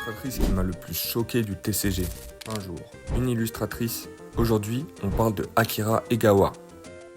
L'illustratrice qui m'a le plus choqué du TCG. Un jour, une illustratrice. Aujourd'hui, on parle de Akira Egawa.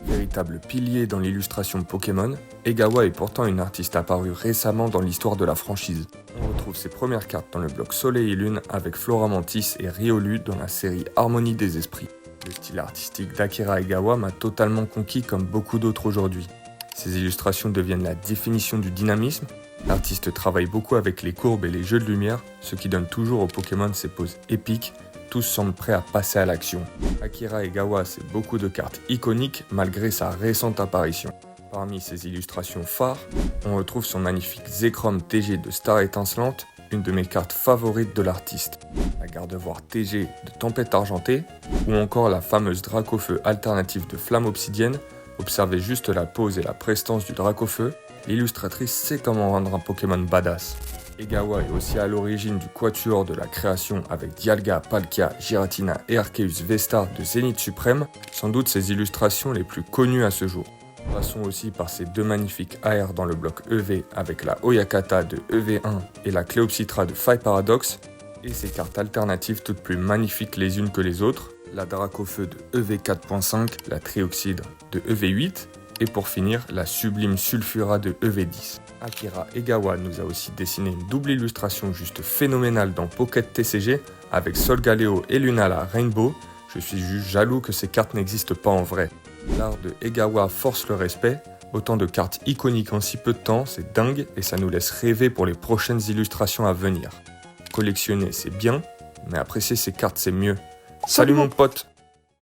Véritable pilier dans l'illustration Pokémon, Egawa est pourtant une artiste apparue récemment dans l'histoire de la franchise. On retrouve ses premières cartes dans le bloc Soleil et Lune avec Flora Mantis et Riolu dans la série Harmonie des Esprits. Le style artistique d'Akira Egawa m'a totalement conquis comme beaucoup d'autres aujourd'hui. Ses illustrations deviennent la définition du dynamisme. L'artiste travaille beaucoup avec les courbes et les jeux de lumière, ce qui donne toujours aux Pokémon ses poses épiques. Tous semblent prêts à passer à l'action. Akira Egawa, c'est beaucoup de cartes iconiques malgré sa récente apparition. Parmi ses illustrations phares, on retrouve son magnifique Zekrom TG de Star Étincelante, une de mes cartes favorites de l'artiste. La Gardevoir TG de Tempête Argentée, ou encore la fameuse Dracofeu alternative de Flamme Obsidienne. Observez juste la pose et la prestance du Dracofeu, l'illustratrice sait comment rendre un Pokémon badass. Egawa est aussi à l'origine du quatuor de la création avec Dialga, Palkia, Giratina et Arceus Vesta de Zénith Suprême, sans doute ses illustrations les plus connues à ce jour. Passons aussi par ses deux magnifiques AR dans le bloc EV avec la Oyakata de EV1 et la Cléopsitra de Faille Paradox, et ses cartes alternatives toutes plus magnifiques les unes que les autres, la Dracofeu de EV4.5, la Trioxydre de EV8, et pour finir, la sublime Sulfura de EV10. Akira Egawa nous a aussi dessiné une double illustration juste phénoménale dans Pocket TCG avec Solgaleo et Lunala Rainbow. Je suis juste jaloux que ces cartes n'existent pas en vrai. L'art de Egawa force le respect. Autant de cartes iconiques en si peu de temps, c'est dingue et ça nous laisse rêver pour les prochaines illustrations à venir. Collectionner c'est bien, mais apprécier ces cartes c'est mieux. Salut mon pote!